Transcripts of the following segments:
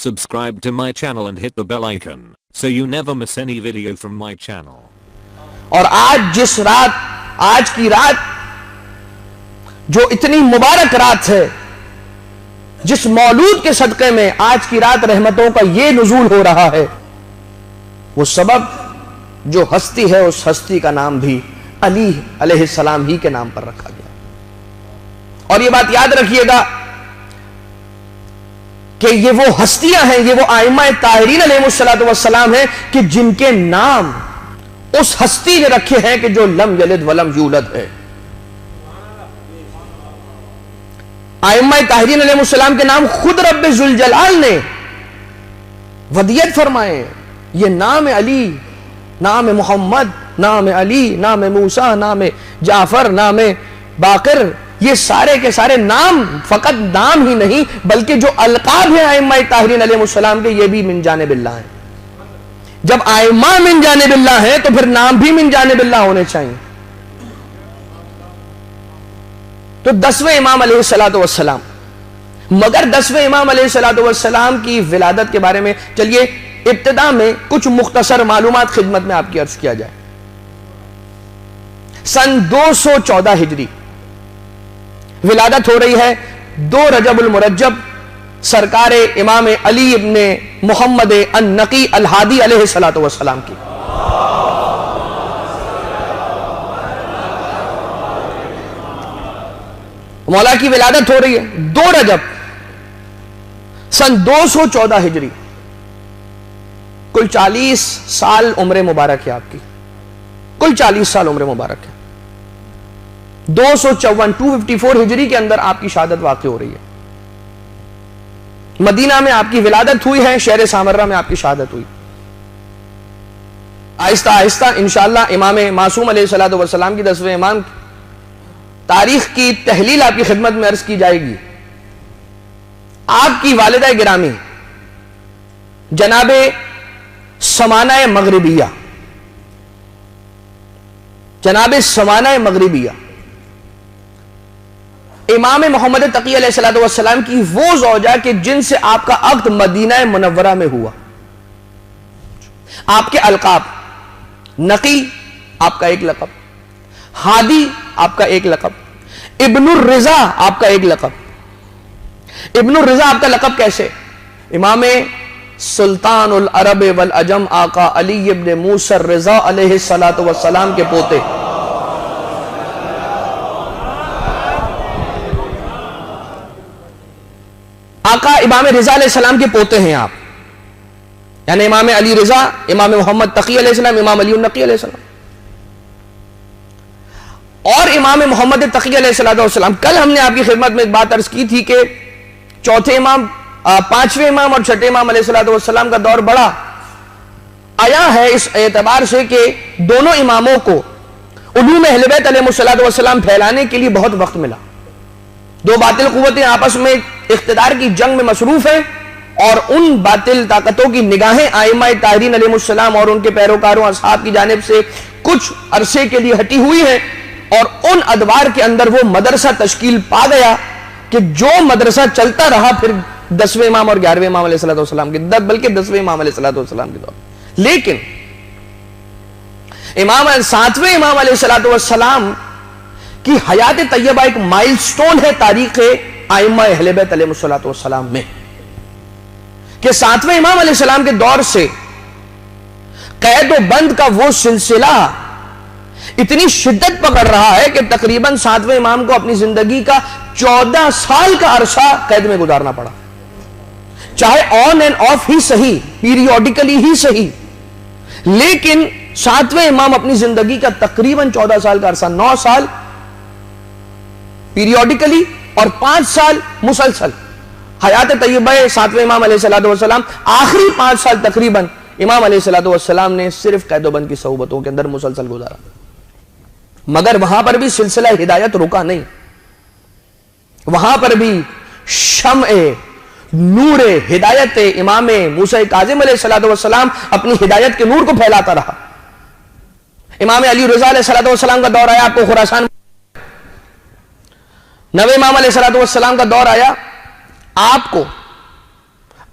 Subscribe to my channel and hit the bell icon so you never miss any video from my channel. اور آج کی رات جو اتنی مبارک رات ہے، جس مولود کے صدقے میں آج کی رات رحمتوں کا یہ نزول ہو رہا ہے، وہ سبب جو ہستی ہے اس ہستی کا نام بھی علی علیہ السلام ہی کے نام پر رکھا گیا۔ اور یہ بات یاد رکھیے گا کہ یہ وہ ہستیاں ہیں، یہ وہ ائمہ طاہرین علیہ السلام ہیں کہ جن کے نام اس ہستی نے رکھے ہیں کہ جو لم یلد ولم یولد ہے۔ ائمہ طاہرین علیہ السلام کے نام خود رب ذوالجلال نے ودیت فرمائے۔ یہ نام علی، نام محمد، نام علی، نام موسیٰ، نام جعفر، نام باقر، یہ سارے کے سارے نام فقط نام ہی نہیں بلکہ جو القاب ہیں ائمہ طاہرین علیہ السلام کے، یہ بھی من جانب اللہ ہیں۔ جب ائمہ من جانب اللہ ہیں تو پھر نام بھی من جانب اللہ ہونے چاہیے۔ تو 10ویں امام علیہ السلام، مگر 10ویں امام علیہ السلام کی ولادت کے بارے میں چلیے ابتدا میں کچھ مختصر معلومات خدمت میں آپ کی عرض کیا جائے۔ سن 214 ہجری ولادت ہو رہی ہے 2 رجب المرجب سرکار امام علی ابن محمد النقی الہادی علیہ السلام کی۔ مولا کی ولادت ہو رہی ہے 2 رجب سن 214 ہجری۔ کل 40 سال عمر مبارک ہے آپ کی، کل 40 سال عمر مبارک ہے۔ 254 ہجری کے اندر آپ کی شہادت واقع ہو رہی ہے۔ مدینہ میں آپ کی ولادت ہوئی ہے، شہر سامرہ میں آپ کی شہادت ہوئی۔ آہستہ آہستہ انشاءاللہ امام معصوم علیہ السلام کی 10ویں امام تاریخ کی تحلیل آپ کی خدمت میں عرض کی جائے گی۔ آپ کی والدہ گرامی جناب سمانہ مغربیہ، جناب سمانہ مغربیہ امام محمد تقی علیہ السلام کی وہ زوجہ کہ جن سے آپ کا عقد مدینہ منورہ میں ہوا۔ آپ کے القاب، نقی آپ کا ایک لقب، ہادی آپ کا ایک لقب، ابن الرضا آپ کا ایک لقب۔ ابن الرضا آپ کا لقب کیسے؟ امام سلطان العرب والعجم آقا علی ابن موسیٰ الرضا علیہ السلام کے پوتے۔ آقا امام رضا علیہ السلام کے پوتے ہیں آپ، یعنی امام علی رضا، امام محمد تقی علیہ السلام، امام علی النقی علیہ السلام اور امام محمد تقی علیہ السلام۔ کل ہم نے آپ کی خدمت میں ایک بات عرض کی تھی کہ چوتھے امام، 5ویں امام اور 6ٹھے امام علیہ السلام کا دور بڑا آیا ہے اس اعتبار سے کہ دونوں اماموں کو علوم اہل بیت علیہ السلام پھیلانے کے لیے بہت وقت ملا۔ 2 باطل قوتیں آپس میں اقتدار کی جنگ میں مصروف ہیں اور ان باطل طاقتوں کی نگاہیں ائمہ طاہرین علیہ السلام اور ان کے پیروکاروں اصحاب کی جانب سے کچھ عرصے کے لیے ہٹی ہوئی ہیں، اور ان ادوار کے اندر وہ مدرسہ تشکیل پا گیا کہ جو مدرسہ چلتا رہا پھر 10ویں امام اور 11ویں امام علیہ السلام کے، بلکہ 10ویں امام علیہ السلام کے دور۔ لیکن 7ویں امام علیہ السلام کی حیات طیبہ ایک مائل سٹون ہے تاریخ ائمہ اہل بیت علیہ السلام میں، کہ 7ویں امام علیہ السلام کے دور سے قید و بند کا وہ سلسلہ اتنی شدت پکڑ رہا ہے کہ تقریباً 7ویں امام کو اپنی زندگی کا 14 سال کا عرصہ قید میں گزارنا پڑا، چاہے آن اینڈ آف ہی صحیح، پیریوڈیکلی ہی صحیح، لیکن 7ویں امام اپنی زندگی کا تقریباً 14 سال کا عرصہ، 9 سال پیریوڈیکلی اور 5 سال مسلسل حیات طیبہ 7ویں امام علیہ السلام، آخری 5 سال تقریباً امام علیہ السلام نے صرف قید و بند کی صحبتوں کے اندر مسلسل گزارا۔ مگر وہاں پر بھی سلسلہ ہدایت رکا نہیں، وہاں پر بھی شمع نور ہدایت امام موسیٰ کاظم علیہ السلام اپنی ہدایت کے نور کو پھیلاتا رہا۔ امام علی رضا علیہ السلام کا دور آیا، آپ کو خراسان 9ویں امام علیہ السلام کا دور آیا، آپ کو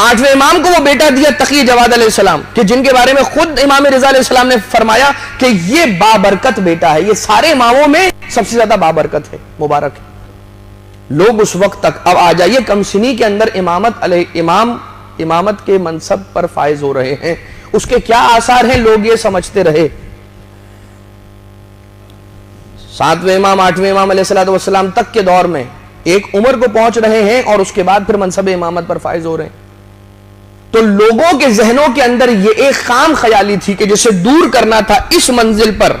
8ویں امام کو وہ بیٹا دیا تقی جواد علیہ السلام کہ جن کے بارے میں خود امام رضا علیہ السلام نے فرمایا کہ یہ بابرکت بیٹا ہے، یہ سارے اماموں میں سب سے زیادہ بابرکت ہے، مبارک ہے۔ لوگ اس وقت تک، اب آ جائیے کم سنی کے اندر امامت کے منصب پر فائز ہو رہے ہیں، اس کے کیا آثار ہیں لوگ یہ سمجھتے رہے۔ 7ویں امام 8ویں امام علیہ السلام تک کے دور میں ایک عمر کو پہنچ رہے ہیں اور اس کے بعد پھر منصب امامت پر فائز ہو رہے ہیں۔ تو لوگوں کے ذہنوں کے اندر یہ ایک خام خیالی تھی کہ جسے دور کرنا تھا اس منزل پر،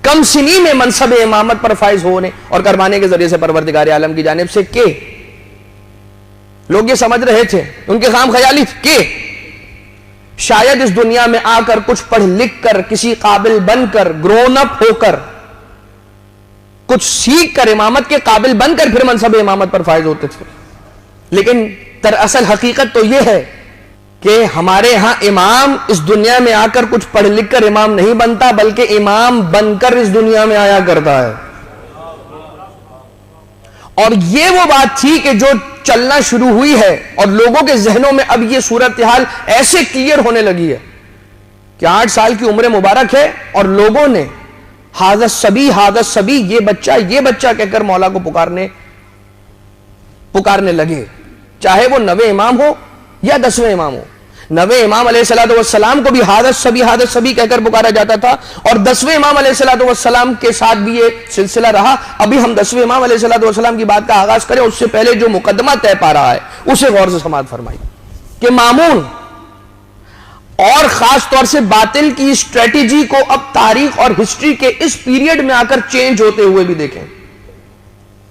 کم سنی میں منصب امامت پر فائز ہونے اور کروانے کے ذریعے سے پروردگار عالم کی جانب سے کہ لوگ یہ سمجھ رہے تھے، ان کے خام خیالی تھی کہ شاید اس دنیا میں آ کر کچھ پڑھ لکھ کر، کسی قابل بن کر، گرون اپ ہو کر، کچھ سیکھ کر، امامت کے قابل بن کر پھر منصب امامت پر فائز ہوتے تھے۔ لیکن دراصل حقیقت تو یہ ہے کہ ہمارے ہاں امام اس دنیا میں آ کر کچھ پڑھ لکھ کر امام نہیں بنتا، بلکہ امام بن کر اس دنیا میں آیا کرتا ہے۔ اور یہ وہ بات تھی کہ جو چلنا شروع ہوئی ہے اور لوگوں کے ذہنوں میں اب یہ صورتحال ایسے کلیئر ہونے لگی ہے کہ 8 سال کی عمر مبارک ہے اور لوگوں نے حاضر سبی یہ بچہ کہہ کر مولا کو پکارنے لگے، چاہے وہ 9ویں امام ہو یا 10ویں امام ہو۔ 9ویں امام علیہ السلام کو بھی حاضر سبی کہہ کر پکارا جاتا تھا، اور 10ویں امام علیہ السلام کے ساتھ بھی یہ سلسلہ رہا۔ ابھی ہم 10ویں امام علیہ السلام کی بات کا آغاز کریں، اس سے پہلے جو مقدمہ طے پا رہا ہے اسے غور سے سماعت فرمائی کہ مامون اور خاص طور سے باطل کی اسٹریٹجی کو اب تاریخ اور ہسٹری کے اس پیریڈ میں آ کر چینج ہوتے ہوئے بھی دیکھیں۔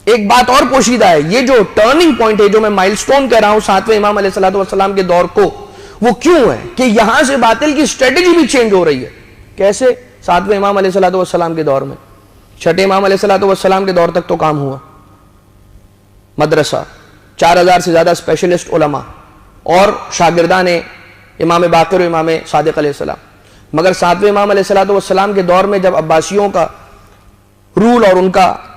ایک بات اور پوشیدہ ہے، یہ جو ٹرننگ پوائنٹ ہے، جو میں مائلسٹون کہہ رہا ہوں 7ویں امام علیہ السلام کے دور کو، وہ کیوں ہے کہ یہاں سے باطل کی اسٹریٹجی بھی چینج ہو رہی ہے۔ کیسے؟ 7ویں امام علیہ السلام کے دور میں، 6 امام علیہ السلام کے دور تک تو کام ہوا، مدرسہ، 4000 سے زیادہ اسپیشلسٹ علماء اور شاگردان امام باقر و امام صادق علیہ السلام۔ مگر 7ویں امام علیہ السلام کے دور میں جب عباسیوں کا رول اور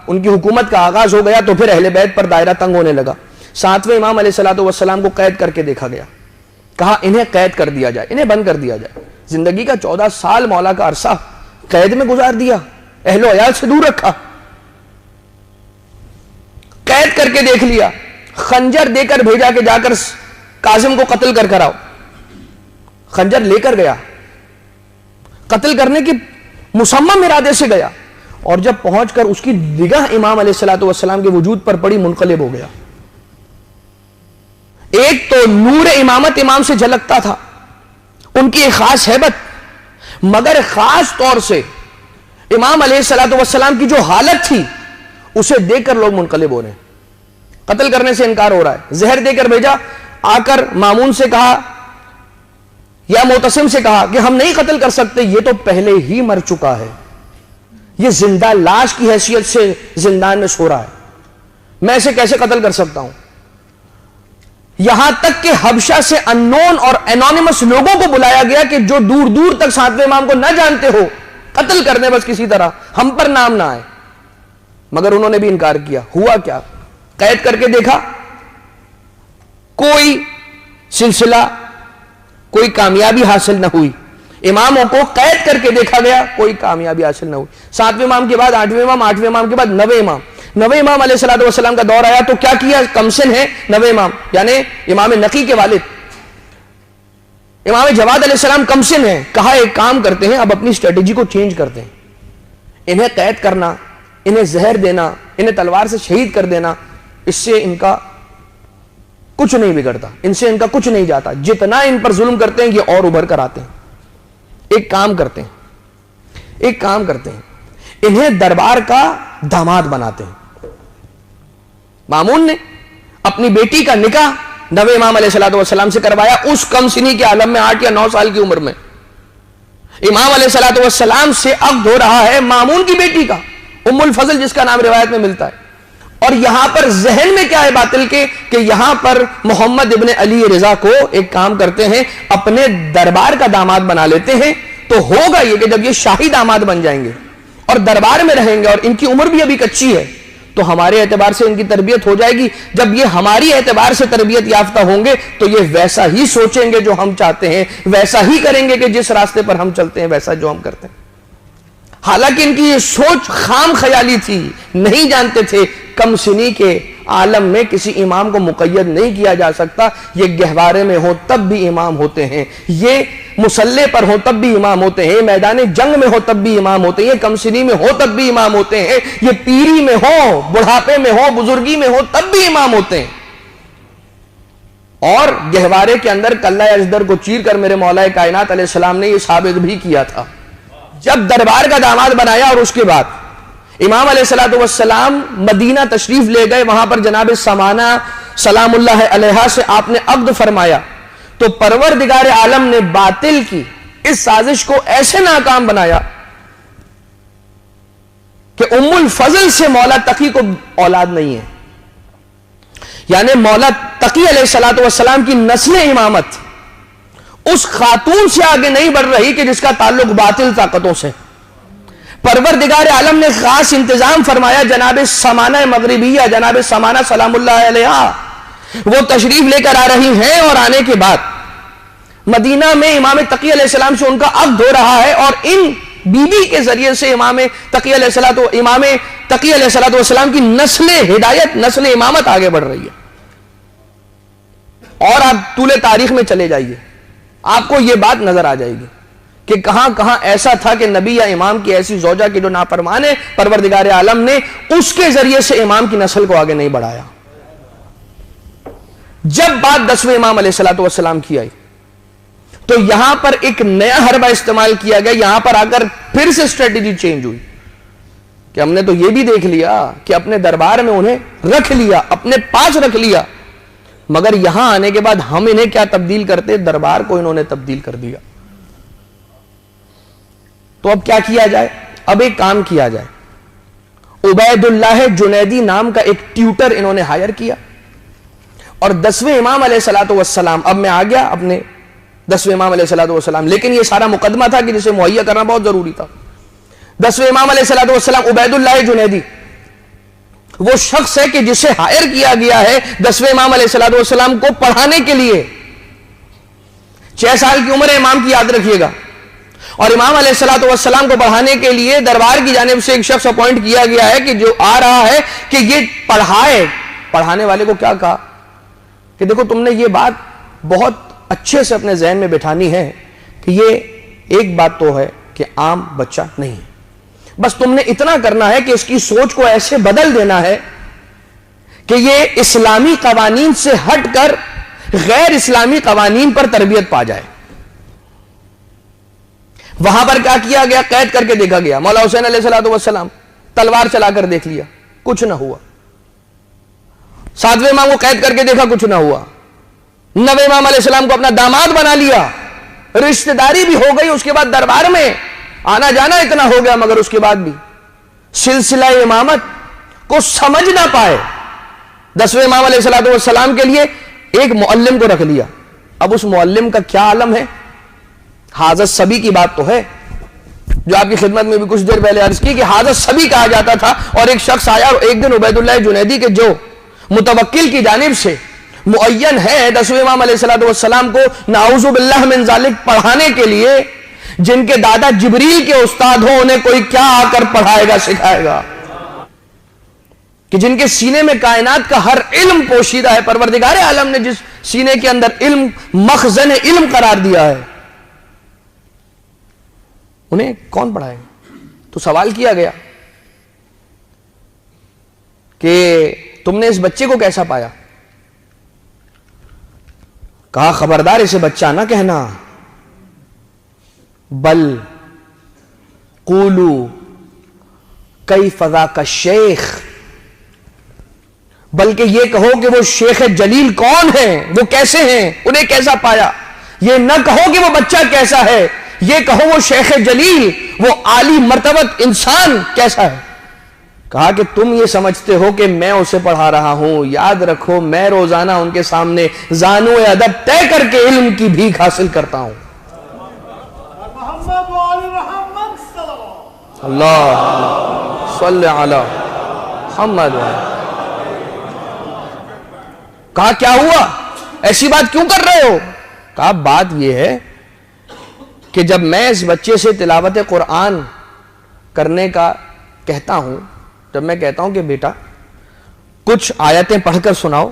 ان کی حکومت کا آغاز ہو گیا تو پھر اہل بیت پر دائرہ تنگ ہونے لگا۔ 7ویں امام علیہ السلام کو قید کر کے دیکھا گیا، کہا انہیں قید کر دیا جائے، انہیں بند کر دیا جائے۔ زندگی کا 14 سال مولا کا عرصہ قید میں گزار دیا، اہل و عیال سے دور رکھا، قید کر کے دیکھ لیا، خنجر دے کر بھیجا کہ جا کر کاظم کو قتل کر کر آؤ۔ خنجر لے کر گیا، قتل کرنے کی مصمم ارادے سے گیا، اور جب پہنچ کر اس کی نگاہ امام علیہ السلام کے وجود پر پڑی، منقلب ہو گیا۔ ایک تو نور امامت امام سے جھلکتا تھا، ان کی ایک خاص ہیبت، مگر خاص طور سے امام علیہ السلام کی جو حالت تھی اسے دیکھ کر لوگ منقلب ہو رہے ہیں، قتل کرنے سے انکار ہو رہا ہے۔ زہر دے کر بھیجا، آ کر مامون سے کہا یا معتصم سے کہا کہ ہم نہیں قتل کر سکتے، یہ تو پہلے ہی مر چکا ہے، یہ زندہ لاش کی حیثیت سے زندان میں سو رہا ہے، میں اسے کیسے قتل کر سکتا ہوں۔ یہاں تک کہ حبشہ سے اننون اور انونیمس لوگوں کو بلایا گیا کہ جو دور دور تک 7ویں امام کو نہ جانتے ہو، قتل کر دیں بس کسی طرح، ہم پر نام نہ آئے۔ مگر انہوں نے بھی انکار کیا۔ ہوا کیا؟ قید کر کے دیکھا، کوئی سلسلہ، کوئی کامیابی حاصل نہ ہوئی۔ اماموں کو قید کر کے دیکھا گیا، کوئی کامیابی حاصل نہ ہوئی۔ 7ویں امام کے بعد 8ویں امام، 8ویں امام کے بعد 9ویں امام۔ 9ویں امام علیہ السلام کا دور آیا تو کیا کیا؟ کمسن ہے 9ویں امام، یعنی امام نقی کے والد امام جواد علیہ السلام کمسن ہیں۔ کہا ایک کام کرتے ہیں، اب اپنی اسٹریٹجی کو چینج کرتے ہیں، انہیں قید کرنا، انہیں زہر دینا، انہیں تلوار سے شہید کر دینا، اس سے ان کا کچھ نہیں بگڑتا، ان سے ان کا کچھ نہیں جاتا، جتنا ان پر ظلم کرتے ہیں یہ اور ابھر کر آتے ہیں۔ ایک کام کرتے ہیں، انہیں دربار کا داماد بناتے ہیں۔ مامون نے اپنی بیٹی کا نکاح 9ویں امام علیہ السلام سے کروایا، اس کم سنی کے عالم میں 8 یا 9 سال کی عمر میں۔ امام علیہ السلام سے عقد ہو رہا ہے مامون کی بیٹی کا، ام الفضل جس کا نام روایت میں ملتا ہے۔ اور یہاں پر ذہن میں کیا ہے باطل کے کہ یہاں پر محمد ابن علی رضا کو ایک کام کرتے ہیں، اپنے دربار کا داماد بنا لیتے ہیں، تو ہوگا یہ کہ جب یہ شاہی داماد بن جائیں گے اور دربار میں رہیں گے اور ان کی عمر بھی ابھی کچی ہے، تو ہمارے اعتبار سے ان کی تربیت ہو جائے گی. جب یہ ہماری اعتبار سے تربیت یافتہ ہوں گے تو یہ ویسا ہی سوچیں گے جو ہم چاہتے ہیں, ویسا ہی کریں گے کہ جس راستے پر ہم چلتے ہیں ویسا جو ہم کرتے ہیں. حالانکہ ان کی یہ سوچ خام خیالی تھی, نہیں جانتے تھے کم سنی کے عالم میں کسی امام کو مقید نہیں کیا جا سکتا. یہ گہوارے میں ہو تب بھی امام ہوتے ہیں, یہ مسلح پر ہو تب بھی امام ہوتے ہیں, میدان جنگ میں ہو تب بھی امام ہوتے ہیں, یہ کم سنی میں ہو تب بھی امام ہوتے ہیں, یہ پیری میں ہو, بڑھاپے میں ہو, بزرگی میں ہو تب بھی امام ہوتے ہیں. اور گہوارے کے اندر کلہ اجدر کو چیر کر میرے مولا کائنات علیہ السلام نے یہ ثابت بھی کیا تھا. جب دربار کا داماد بنایا اور اس کے بعد امام علیہ السلام مدینہ تشریف لے گئے, وہاں پر جناب سمانہ سلام اللہ علیہا سے آپ نے عقد فرمایا, تو پروردگار عالم نے باطل کی اس سازش کو ایسے ناکام بنایا کہ ام الفضل سے مولا تقی کو اولاد نہیں ہے. یعنی مولا تقی علیہ السلام کی نسل امامت اس خاتون سے آگے نہیں بڑھ رہی کہ جس کا تعلق باطل طاقتوں سے. پروردگار عالم نے خاص انتظام فرمایا, جناب سمانہ مغربیہ, جناب سمانہ سلام اللہ علیہا وہ تشریف لے کر آ رہی ہیں, اور آنے کے بعد مدینہ میں امام تقی علیہ السلام سے ان کا عقد ہو رہا ہے, اور ان بی بی کے ذریعے سے امام تقی علیہ السلام کی نسل ہدایت, نسل امامت آگے بڑھ رہی ہے. اور آپ طول تاریخ میں چلے جائیے, آپ کو یہ بات نظر آ جائے گی کہ کہاں کہاں ایسا تھا کہ نبی یا امام کی ایسی زوجہ کی جو نافرمان ہے, پروردگار عالم نے اس کے ذریعے سے امام کی نسل کو آگے نہیں بڑھایا. جب بات 10ویں امام علیہ السلام کی آئی تو یہاں پر ایک نیا حربہ استعمال کیا گیا. یہاں پر آ کر پھر سے اسٹریٹجی چینج ہوئی کہ ہم نے تو یہ بھی دیکھ لیا کہ اپنے دربار میں انہیں رکھ لیا, اپنے پاس رکھ لیا, مگر یہاں آنے کے بعد ہم انہیں کیا تبدیل کرتے, دربار کو انہوں نے تبدیل کر دیا. تو اب کیا کیا جائے؟ اب ایک کام کیا جائے. عبید اللہ جنیدی نام کا ایک ٹیوٹر انہوں نے ہائر کیا, اور 10ویں امام علیہ السلام, اب میں آ گیا اپنے 10ویں امام علیہ السلام, لیکن یہ سارا مقدمہ تھا کہ جسے مہیا کرنا بہت ضروری تھا. 10ویں امام علیہ السلام عبید اللہ جنیدی وہ شخص ہے کہ جسے ہائر کیا گیا ہے 10ویں امام علیہ السلام کو پڑھانے کے لیے. 6 سال کی عمر ہے امام کی, یاد رکھیے گا, اور امام علیہ السلام کو پڑھانے کے لیے دربار کی جانب سے ایک شخص اپوائنٹ کیا گیا ہے کہ جو آ رہا ہے کہ یہ پڑھائے. پڑھانے والے کو کیا کہا کہ دیکھو تم نے یہ بات بہت اچھے سے اپنے ذہن میں بٹھانی ہے کہ یہ ایک بات تو ہے کہ عام بچہ نہیں ہے, بس تم نے اتنا کرنا ہے کہ اس کی سوچ کو ایسے بدل دینا ہے کہ یہ اسلامی قوانین سے ہٹ کر غیر اسلامی قوانین پر تربیت پا جائے. وہاں پر کیا کیا گیا؟ قید کر کے دیکھا گیا. مولا حسین علیہ السلام تلوار چلا کر دیکھ لیا, کچھ نہ ہوا. 7ویں امام کو قید کر کے دیکھا, کچھ نہ ہوا. 9ویں امام علیہ السلام کو اپنا داماد بنا لیا, رشتہ داری بھی ہو گئی, اس کے بعد دربار میں آنا جانا اتنا ہو گیا, مگر اس کے بعد بھی سلسلہ امامت کو سمجھ نہ پائے. 10ویں امام علیہ السلام کے لیے ایک معلم کو رکھ لیا. اب اس معلم کا کیا عالم ہے؟ حاضر سبی کی بات تو ہے جو آپ کی خدمت میں بھی کچھ دیر پہلے عرض کی کہ حاضر سبی کہا جاتا تھا, اور ایک شخص آیا اور ایک دن عبید اللہ جنیدی کے جو متوکل کی جانب سے معین ہے 10ویں امام علیہ السلام کو نعوذ باللہ من ذالک پڑھانے کے لیے, جن کے دادا جبریل کے استاد ہوں, انہیں کوئی کیا آ کر پڑھائے گا, سکھائے گا, کہ جن کے سینے میں کائنات کا ہر علم پوشیدہ ہے. پروردگار عالم نے جس سینے کے اندر علم مخزن علم قرار دیا ہے, انہیں کون پڑھائے گا؟ تو سوال کیا گیا کہ تم نے اس بچے کو کیسا پایا؟ کہا خبردار اسے بچہ نہ کہنا, بل قولو کیف ذاک الشیخ, بلکہ یہ کہو کہ وہ شیخ جلیل کون ہیں, وہ کیسے ہیں, انہیں کیسا پایا. یہ نہ کہو کہ وہ بچہ کیسا ہے, یہ کہو وہ شیخ جلیل, وہ عالی مرتبت انسان کیسا ہے. کہا کہ تم یہ سمجھتے ہو کہ میں اسے پڑھا رہا ہوں, یاد رکھو میں روزانہ ان کے سامنے زانو ادب طے کر کے علم کی بھیک حاصل کرتا ہوں. اللہ صلی علی محمد. کہا کیا ہوا, ایسی بات کیوں کر رہے ہو؟ کہا بات یہ ہے کہ جب میں اس بچے سے تلاوت قرآن کرنے کا کہتا ہوں, جب میں کہتا ہوں کہ بیٹا کچھ آیتیں پڑھ کر سناؤ,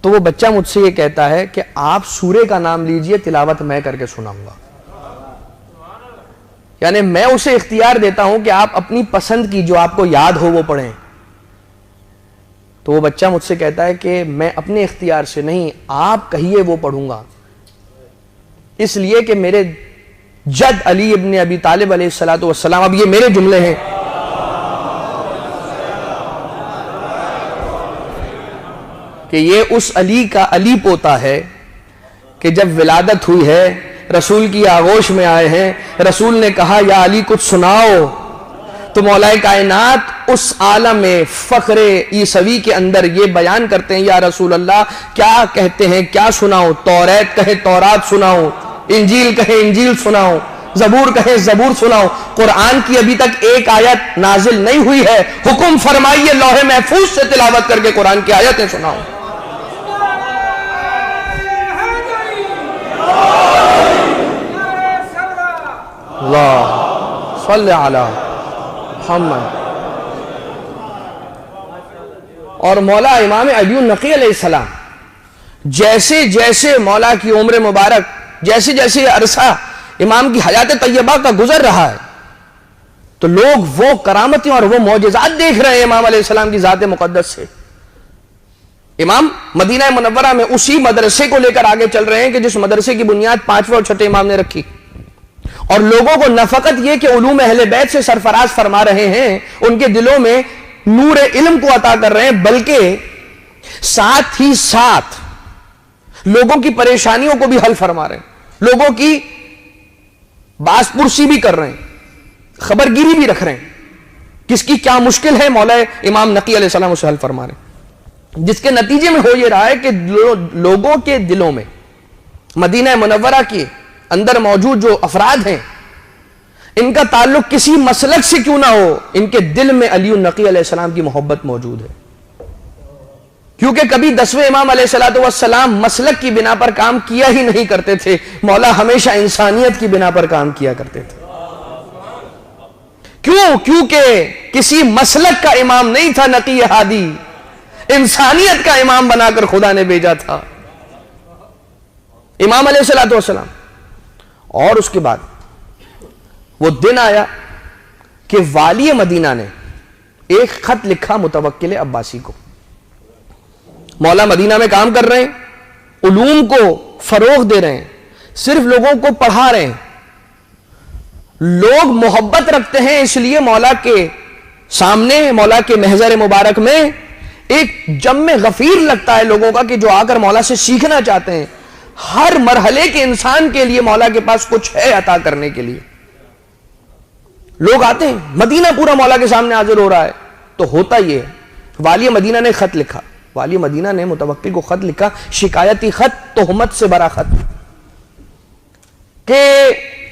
تو وہ بچہ مجھ سے یہ کہتا ہے کہ آپ سورے کا نام لیجئے, تلاوت میں کر کے سناؤں گا. یعنی میں اسے اختیار دیتا ہوں کہ آپ اپنی پسند کی جو آپ کو یاد ہو وہ پڑھیں. تو وہ بچہ مجھ سے کہتا ہے کہ میں اپنے اختیار سے نہیں, آپ کہیے وہ پڑھوں گا, اس لیے کہ میرے جد علی ابن ابی طالب علیہ السلام, اب یہ میرے جملے ہیں, کہ یہ اس علی کا علی پوتا ہے کہ جب ولادت ہوئی ہے رسول کی آغوش میں آئے ہیں, رسول نے کہا یا علی کچھ سناؤ, تو مولا کائنات اس عالم فخر عیسوی کے اندر یہ بیان کرتے ہیں یا رسول اللہ کیا کہتے ہیں, کیا سناؤ؟ توریت کہے تورات سناؤ, انجیل کہے انجیل سناؤ, زبور کہے زبور سناؤ. قرآن کی ابھی تک ایک آیت نازل نہیں ہوئی ہے, حکم فرمائیے لوح محفوظ سے تلاوت کر کے قرآن کی آیتیں سناؤ. اللہ صلی علی محمد. اور مولا امام علی النقی علیہ السلام جیسے جیسے مولا کی عمر مبارک, جیسے جیسے عرصہ امام کی حیات طیبہ کا گزر رہا ہے, تو لوگ وہ کرامتیں اور وہ معجزات دیکھ رہے ہیں امام علیہ السلام کی ذات مقدس سے. امام مدینہ منورہ میں اسی مدرسے کو لے کر آگے چل رہے ہیں کہ جس مدرسے کی بنیاد 5ویں اور 6ٹھے امام نے رکھی, اور لوگوں کو نہ فقط یہ کہ علوم اہل بیت سے سرفراز فرما رہے ہیں, ان کے دلوں میں نور علم کو عطا کر رہے ہیں, بلکہ ساتھ ہی ساتھ لوگوں کی پریشانیوں کو بھی حل فرما رہے ہیں, لوگوں کی باس پرسی بھی کر رہے ہیں, خبر گیری بھی رکھ رہے ہیں, کس کی کیا مشکل ہے مولا امام نقی علیہ السلام اسے حل فرما رہے ہیں, جس کے نتیجے میں ہو یہ رہا ہے کہ لوگوں کے دلوں میں مدینہ منورہ کے اندر موجود جو افراد ہیں, ان کا تعلق کسی مسلک سے کیوں نہ ہو, ان کے دل میں علی النقی علیہ السلام کی محبت موجود ہے. کیونکہ کبھی 10ویں امام علیہ السلام مسلک کی بنا پر کام کیا ہی نہیں کرتے تھے, مولا ہمیشہ انسانیت کی بنا پر کام کیا کرتے تھے. کیوں؟ کیونکہ کسی مسلک کا امام نہیں تھا نقی ہادی, انسانیت کا امام بنا کر خدا نے بھیجا تھا امام علیہ السلام. اور اس کے بعد وہ دن آیا کہ والی مدینہ نے ایک خط لکھا متوکل عباسی کو. مولا مدینہ میں کام کر رہے ہیں, علوم کو فروغ دے رہے ہیں, صرف لوگوں کو پڑھا رہے ہیں, لوگ محبت رکھتے ہیں, اس لیے مولا کے سامنے, مولا کے محضر مبارک میں ایک جم غفیر لگتا ہے لوگوں کا, کہ جو آ کر مولا سے سیکھنا چاہتے ہیں. ہر مرحلے کے انسان کے لیے مولا کے پاس کچھ ہے عطا کرنے کے لیے. لوگ آتے ہیں, مدینہ پورا مولا کے سامنے حاضر ہو رہا ہے. تو ہوتا یہ ہے, والی مدینہ نے خط لکھا, والی مدینہ نے متوکل کو خط لکھا, شکایتی خط, تہمت سے بھرا خط, کہ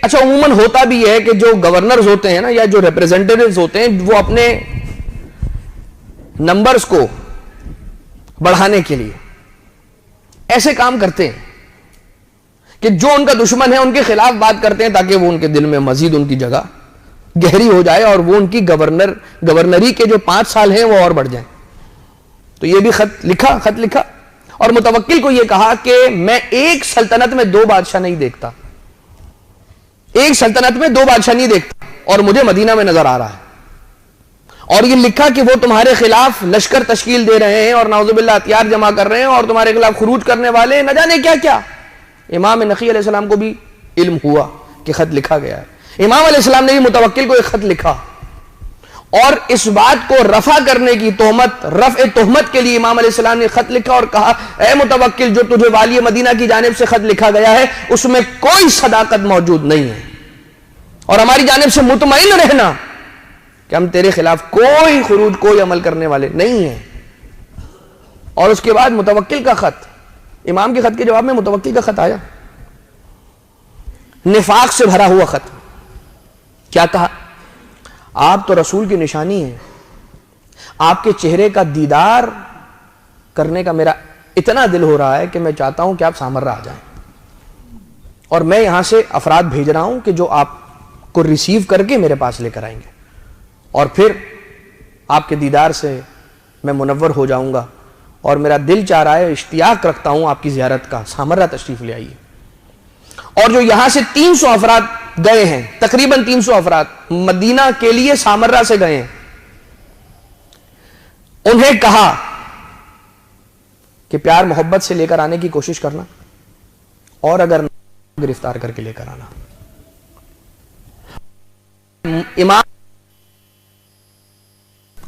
اچھا عموماً ہوتا بھی ہے کہ جو گورنرز ہوتے ہیں نا, یا جو ریپریزنٹیٹیوز ہوتے ہیں, وہ اپنے نمبرز کو بڑھانے کے لیے ایسے کام کرتے ہیں کہ جو ان کا دشمن ہے ان کے خلاف بات کرتے ہیں, تاکہ وہ ان کے دل میں مزید ان کی جگہ گہری ہو جائے اور وہ ان کی گورنری کے جو 5 سال ہیں وہ اور بڑھ جائیں. تو یہ بھی خط لکھا, اور متوکل کو یہ کہا کہ میں ایک سلطنت میں 2 بادشاہ نہیں دیکھتا, ایک سلطنت میں 2 بادشاہ نہیں دیکھتا, اور مجھے مدینہ میں نظر آ رہا ہے. اور یہ لکھا کہ وہ تمہارے خلاف لشکر تشکیل دے رہے ہیں اور نعوذ باللہ ہتھیار جمع کر رہے ہیں, اور تمہارے خلاف خروج کرنے والے نہ جانے کیا کیا. امام نقی علیہ السلام کو بھی علم ہوا کہ خط لکھا گیا ہے. امام علیہ السلام نے بھی متوکل کو ایک خط لکھا, اور اس بات کو رفع کرنے کی رفع تہمت کے لیے امام علیہ السلام نے خط لکھا اور کہا, اے متوکل, جو تجھے والی مدینہ کی جانب سے خط لکھا گیا ہے اس میں کوئی صداقت موجود نہیں ہے, اور ہماری جانب سے مطمئن رہنا کہ ہم تیرے خلاف کوئی خروج, کوئی عمل کرنے والے نہیں ہیں. اور اس کے بعد متوکل کا خط, امام کے خط کے جواب میں متوکل کا خط آیا, نفاق سے بھرا ہوا خط. کیا کہا؟ آپ تو رسول کی نشانی ہیں, آپ کے چہرے کا دیدار کرنے کا میرا اتنا دل ہو رہا ہے کہ میں چاہتا ہوں کہ آپ سامرہ آ جائیں، اور میں یہاں سے افراد بھیج رہا ہوں کہ جو آپ کو ریسیو کر کے میرے پاس لے کر آئیں گے، اور پھر آپ کے دیدار سے میں منور ہو جاؤں گا، اور میرا دل چاہ رہا ہے، اشتیاق رکھتا ہوں آپ کی زیارت کا، سامرہ تشریف لے آئیے۔ اور جو یہاں سے 300 افراد گئے ہیں، تقریباً 300 افراد مدینہ کے لیے سامرہ سے گئے ہیں، انہیں کہا کہ پیار محبت سے لے کر آنے کی کوشش کرنا، اور اگر گرفتار کر کے لے کر آنا۔ امام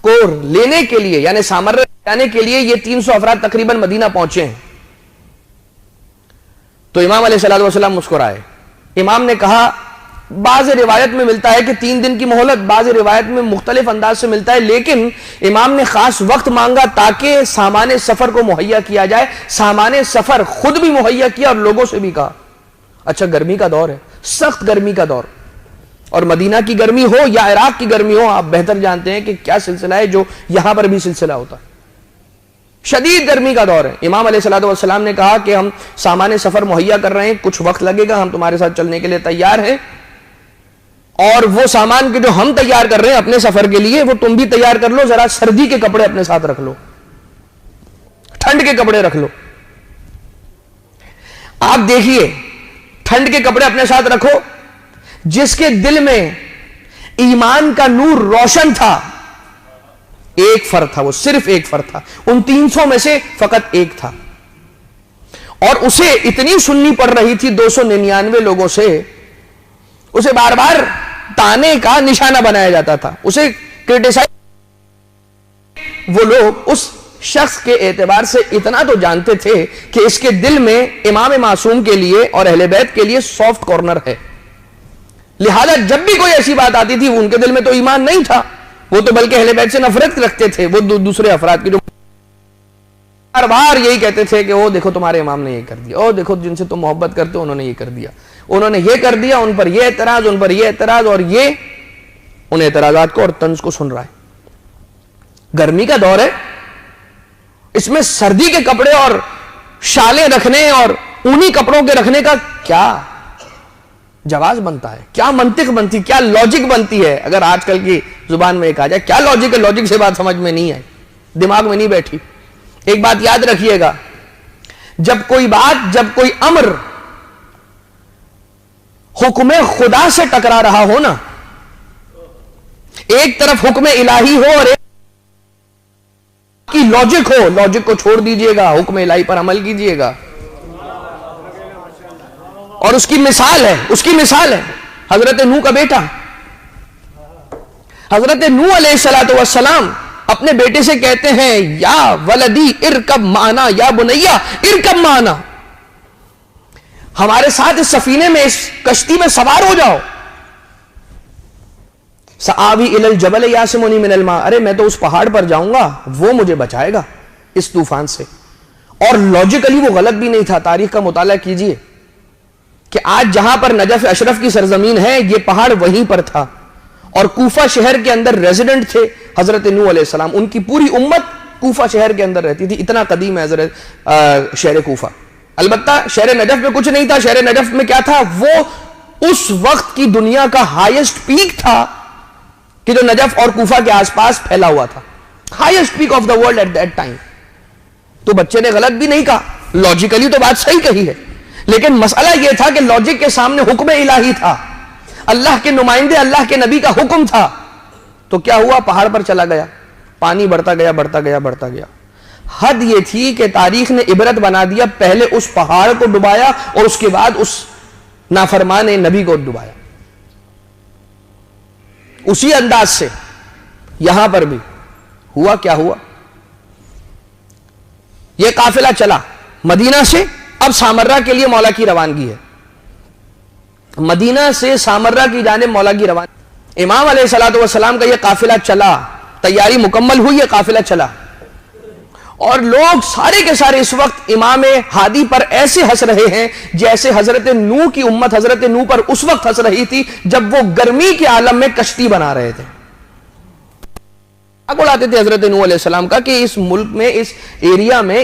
کو لینے کے لیے، یعنی سامرہ جانے کے لیے یہ 300 افراد تقریباً مدینہ پہنچے ہیں، تو امام علیہ الصلوۃ والسلام مسکرائے۔ امام نے کہا، بعض روایت میں ملتا ہے کہ 3 دن کی مہلت، بعض روایت میں مختلف انداز سے ملتا ہے، لیکن امام نے خاص وقت مانگا تاکہ سامان سفر کو مہیا کیا جائے۔ سامان سفر خود بھی مہیا کیا اور لوگوں سے بھی کہا۔ اچھا، گرمی کا دور ہے، سخت گرمی کا دور، اور مدینہ کی گرمی ہو یا عراق کی گرمی ہو، آپ بہتر جانتے ہیں کہ کیا سلسلہ ہے جو یہاں پر بھی سلسلہ ہوتا ہے۔ شدید گرمی کا دور ہے۔ امام علیہ الصلوۃ والسلام نے کہا کہ ہم سامان سفر مہیا کر رہے ہیں، کچھ وقت لگے گا، ہم تمہارے ساتھ چلنے کے لیے تیار ہیں، اور وہ سامان کے جو ہم تیار کر رہے ہیں اپنے سفر کے لیے، وہ تم بھی تیار کر لو، ذرا سردی کے کپڑے اپنے ساتھ رکھ لو، ٹھنڈ کے کپڑے رکھ لو۔ آپ دیکھیے، ٹھنڈ کے کپڑے اپنے ساتھ رکھو، جس کے دل میں ایمان کا نور روشن تھا، ایک فرد تھا، وہ صرف ایک فرد تھا، ان 300 میں سے فقط ایک تھا، اور اسے اتنی سننی پڑ رہی تھی 299 لوگوں سے، اسے بار بار تانے کا نشانہ بنایا جاتا تھا، اسے کرٹیسائز۔ وہ لوگ اس شخص کے اعتبار سے اتنا تو جانتے تھے کہ اس کے دل میں امام معصوم کے لیے اور اہل بیت کے لیے سافٹ کارنر ہے، لہذا جب بھی کوئی ایسی بات آتی تھی، ان کے دل میں تو ایمان نہیں تھا، وہ تو بلکہ اہل بیت سے نفرت رکھتے تھے، وہ دوسرے افراد کی جو بار بار یہی کہتے تھے کہ او دیکھو تمہارے امام نے یہ کر دیا، او دیکھو جن سے تم محبت کرتے ہو انہوں نے یہ کر دیا، انہوں نے یہ کر دیا، ان پر یہ اعتراض، ان پر یہ اعتراض، اور یہ ان اعتراضات کو اور طنز کو سن رہا ہے۔ گرمی کا دور ہے، اس میں سردی کے کپڑے اور شالیں رکھنے اور اونی کپڑوں کے رکھنے کا کیا جواز بنتا ہے، کیا منطق بنتی، کیا لاجک بنتی ہے؟ اگر آج کل کی زبان میں ایک آ جائے، کیا لاجک ہے؟ لاجک سے بات سمجھ میں نہیں ہے، دماغ میں نہیں بیٹھی۔ ایک بات یاد رکھیے گا، جب کوئی بات، جب کوئی امر حکم خدا سے ٹکرا رہا ہو نا، ایک طرف حکم الہی ہو اور ایک کی لاجک ہو، لاجک کو چھوڑ دیجئے گا، حکم الہی پر عمل کیجئے گا۔ اور اس کی مثال ہے، اس کی مثال ہے حضرت نوح کا بیٹا۔ حضرت نوح علیہ السلام اپنے بیٹے سے کہتے ہیں، یا ولدی ارکب معنا، یا بنیا ارکب معنا، ہمارے ساتھ اس سفینے میں، اس کشتی میں سوار ہو جاؤ۔ سآوی الی الجبل یعصمنی من الماء، ارے میں تو اس پہاڑ پر جاؤں گا، وہ مجھے بچائے گا اس طوفان سے۔ اور لاجیکلی وہ غلط بھی نہیں تھا، تاریخ کا مطالعہ کیجئے کہ آج جہاں پر نجف اشرف کی سرزمین ہے، یہ پہاڑ وہیں پر تھا، اور کوفہ شہر کے اندر ریزیڈنٹ تھے حضرت نوح علیہ السلام، ان کی پوری امت کوفہ شہر کے اندر رہتی تھی، اتنا قدیم ہے حضرت شہر کوفہ۔ البتہ شہر نجف میں کچھ نہیں تھا، شہر نجف میں کیا تھا؟ وہ اس وقت کی دنیا کا ہائیسٹ پیک تھا کہ جو نجف اور کوفہ کے آس پاس پھیلا ہوا تھا، highest peak of the world at that time. تو بچے نے غلط بھی نہیں کہا، لاجیکلی تو بات صحیح کہی ہے، لیکن مسئلہ یہ تھا کہ لاجک کے سامنے حکم الہی تھا، اللہ کے نمائندے، اللہ کے نبی کا حکم تھا۔ تو کیا ہوا؟ پہاڑ پر چلا گیا، پانی بڑھتا گیا، بڑھتا گیا، بڑھتا گیا۔ حد یہ تھی کہ تاریخ نے عبرت بنا دیا، پہلے اس پہاڑ کو ڈبایا اور اس کے بعد اس نافرمان نبی کو ڈبایا۔ اسی انداز سے یہاں پر بھی ہوا، کیا ہوا؟ یہ قافلہ چلا مدینہ سے، اب سامرہ کے لیے مولا کی روانگی ہے، مدینہ سے سامرہ کی جانب مولا کی روانگی۔ امام علیہ الصلوۃ والسلام کا یہ قافلہ چلا، تیاری مکمل ہوئی، یہ قافلہ چلا، اور لوگ سارے کے سارے اس وقت امام ہادی پر ایسے ہنس رہے ہیں جیسے حضرت نوح کی امت حضرت نوح پر اس وقت ہنس رہی تھی جب وہ گرمی کے عالم میں کشتی بنا رہے تھے۔ کو اڑاتے تھے حضرت نوح علیہ السلام کا کہ اس ملک میں، اس ایریا میں،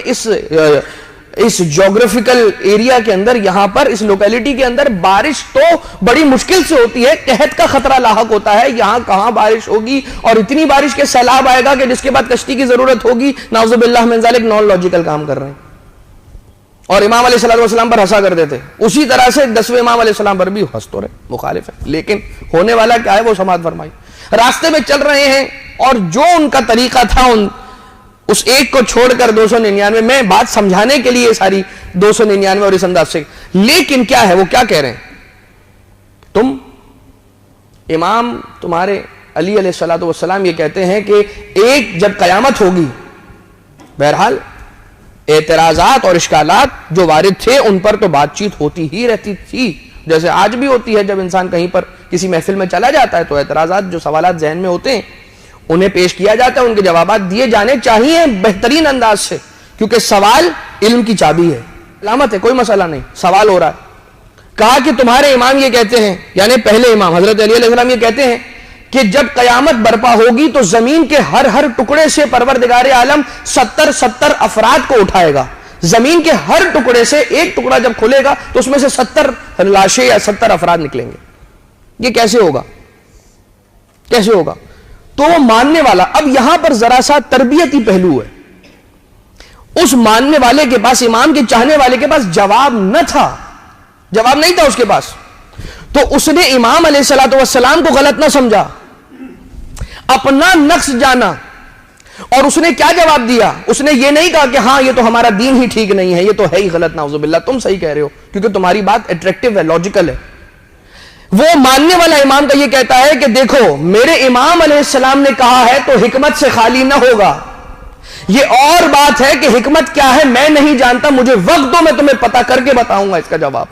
اس جیوگرافیکل ایریا کے اندر، یہاں پر اس لوکیلٹی کے اندر بارش تو بڑی مشکل سے ہوتی ہے، قحط کا خطرہ لاحق ہوتا ہے، یہاں کہاں بارش ہوگی، اور اتنی بارش کے سیلاب آئے گا کہ جس کے بعد کشتی کی ضرورت ہوگی. نعوذ باللہ من ذالک، نان لاجیکل کام کر رہے ہیں. اور امام علیہ السلام پر ہنسا کرتے تھے. اسی طرح سے 10ویں امام علیہ السلام پر بھی ہنس تو رہے، مخالف ہے، لیکن ہونے والا کیا ہے وہ سماعت فرمائی. راستے میں چل رہے ہیں اور جو ان کا طریقہ تھا، اس ایک کو چھوڑ کر 299، میں بات سمجھانے کے لیے ساری 299 اور اس انداز سے، لیکن کیا ہے وہ کیا کہہ رہے ہیں؟ تم امام تمہارے علی علیہ السلام یہ کہتے ہیں کہ ایک جب قیامت ہوگی، بہرحال اعتراضات اور اشکالات جو وارد تھے ان پر تو بات چیت ہوتی ہی رہتی تھی، جیسے آج بھی ہوتی ہے. جب انسان کہیں پر کسی محفل میں چلا جاتا ہے تو اعتراضات، جو سوالات ذہن میں ہوتے ہیں، انہیں پیش کیا جاتا ہے، ان کے جوابات دیے جانے چاہیے بہترین انداز سے، کیونکہ سوال علم کی چابی ہے. علامت ہے، کوئی مسئلہ نہیں، سوال ہو رہا ہے. کہا کہ تمہارے امام یہ کہتے ہیں، یعنی پہلے امام حضرت علی علیہ السلام یہ کہتے ہیں کہ جب قیامت برپا ہوگی تو زمین کے ہر ٹکڑے سے پروردگار عالم 70 افراد کو اٹھائے گا. زمین کے ہر ٹکڑے سے ایک ٹکڑا جب کھلے گا تو اس میں سے 70 لاشیں یا 70 افراد نکلیں گے. یہ کیسے ہوگا؟ کیسے ہوگا؟ تو وہ ماننے والا، اب یہاں پر ذرا سا تربیتی پہلو ہے. اس ماننے والے کے پاس، امام کے چاہنے والے کے پاس جواب نہ تھا، جواب نہیں تھا اس کے پاس، تو اس نے امام علیہ السلام کو غلط نہ سمجھا، اپنا نقص جانا، اور اس نے کیا جواب دیا؟ اس نے یہ نہیں کہا کہ ہاں یہ تو ہمارا دین ہی ٹھیک نہیں ہے، یہ تو ہے ہی غلط، نعوذ باللہ، تم صحیح کہہ رہے ہو کیونکہ تمہاری بات اٹریکٹیو ہے، لاجیکل ہے. وہ ماننے والا امام کا یہ کہتا ہے کہ دیکھو میرے امام علیہ السلام نے کہا ہے تو حکمت سے خالی نہ ہوگا. یہ اور بات ہے کہ حکمت کیا ہے میں نہیں جانتا، مجھے وقت دو، میں تمہیں پتا کر کے بتاؤں گا اس کا جواب.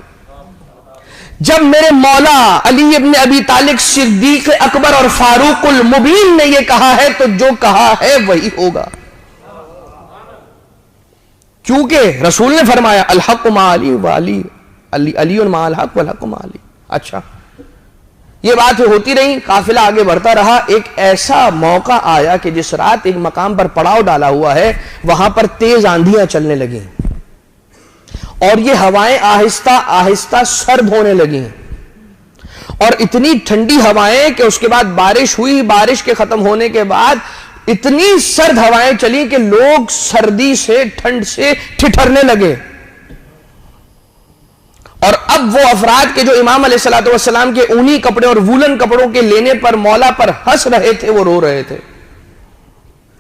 جب میرے مولا علی ابن ابی طالب صدیق اکبر اور فاروق المبین نے یہ کہا ہے تو جو کہا ہے وہی ہوگا، کیونکہ رسول نے فرمایا الحق مع علی وعلی علی مع الحق والحق مع علی. اچھا، یہ بات ہوتی رہی، قافلہ آگے بڑھتا رہا. ایک ایسا موقع آیا کہ جس رات ایک مقام پر پڑاؤ ڈالا ہوا ہے، وہاں پر تیز آندھیاں چلنے لگیں اور یہ ہوائیں آہستہ آہستہ سرد ہونے لگیں، اور اتنی ٹھنڈی ہوائیں کہ اس کے بعد بارش ہوئی. بارش کے ختم ہونے کے بعد اتنی سرد ہوائیں چلی کہ لوگ سردی سے، ٹھنڈ سے ٹھٹھرنے لگے. اور اب وہ افراد کے جو امام علیہ السلام کے اونی کپڑے اور وولن کپڑوں کے لینے پر مولا پر ہنس رہے تھے، وہ رو رہے تھے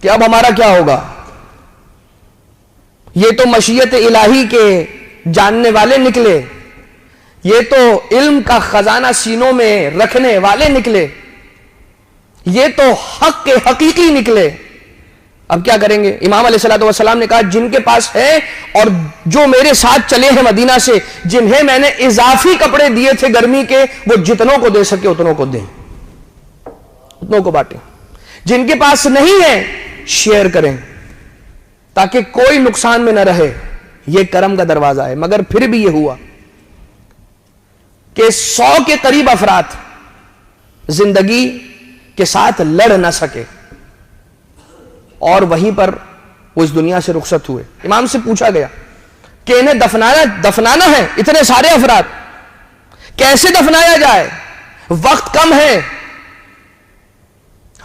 کہ اب ہمارا کیا ہوگا. یہ تو مشیت الہی کے جاننے والے نکلے، یہ تو علم کا خزانہ سینوں میں رکھنے والے نکلے، یہ تو حق کے حقیقی نکلے. اب کیا کریں گے؟ امام علیہ السلام نے کہا جن کے پاس ہے اور جو میرے ساتھ چلے ہیں مدینہ سے، جنہیں میں نے اضافی کپڑے دیے تھے گرمی کے، وہ جتنوں کو دے سکے اتنوں کو دیں، اتنوں کو بانٹیں. جن کے پاس نہیں ہے شیئر کریں تاکہ کوئی نقصان میں نہ رہے. یہ کرم کا دروازہ ہے. مگر پھر بھی یہ ہوا کہ 100 کے قریب افراد زندگی کے ساتھ لڑ نہ سکے اور وہیں پر وہ اس دنیا سے رخصت ہوئے. امام سے پوچھا گیا کہ انہیں دفنانا ہے، اتنے سارے افراد کیسے دفنایا جائے؟ وقت کم ہے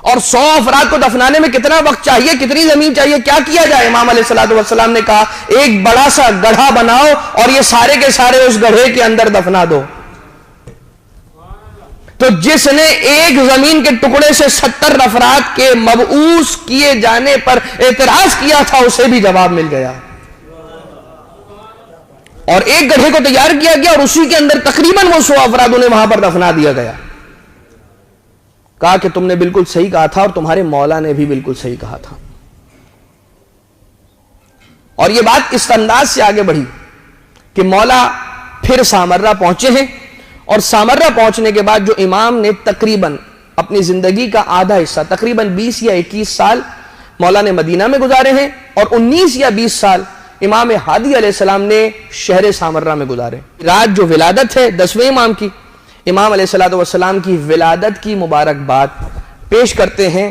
اور 100 افراد کو دفنانے میں کتنا وقت چاہیے، کتنی زمین چاہیے، کیا کیا جائے؟ امام علیہ السلام نے کہا ایک بڑا سا گڑھا بناؤ اور یہ سارے کے سارے اس گڑھے کے اندر دفنا دو. تو جس نے ایک زمین کے ٹکڑے سے 70 افراد کے مبعوث کیے جانے پر اعتراض کیا تھا اسے بھی جواب مل گیا، اور ایک گڑھے کو تیار کیا گیا اور اسی کے اندر تقریباً وہ 100 افراد انہیں وہاں پر دفنا دیا گیا. کہا کہ تم نے بالکل صحیح کہا تھا اور تمہارے مولا نے بھی بالکل صحیح کہا تھا. اور یہ بات اس انداز سے آگے بڑھی کہ مولا پھر سامرہ پہنچے ہیں، اور سامرہ پہنچنے کے بعد جو امام نے تقریباً اپنی زندگی کا آدھا حصہ، تقریباً 20 یا 21 سال مولا نے مدینہ میں گزارے ہیں، اور 19 یا 20 سال امام ہادی علیہ السلام نے شہر سامرہ میں گزارے. رات جو ولادت ہے 10ویں امام کی، امام علیہ السلام کی ولادت کی مبارکباد پیش کرتے ہیں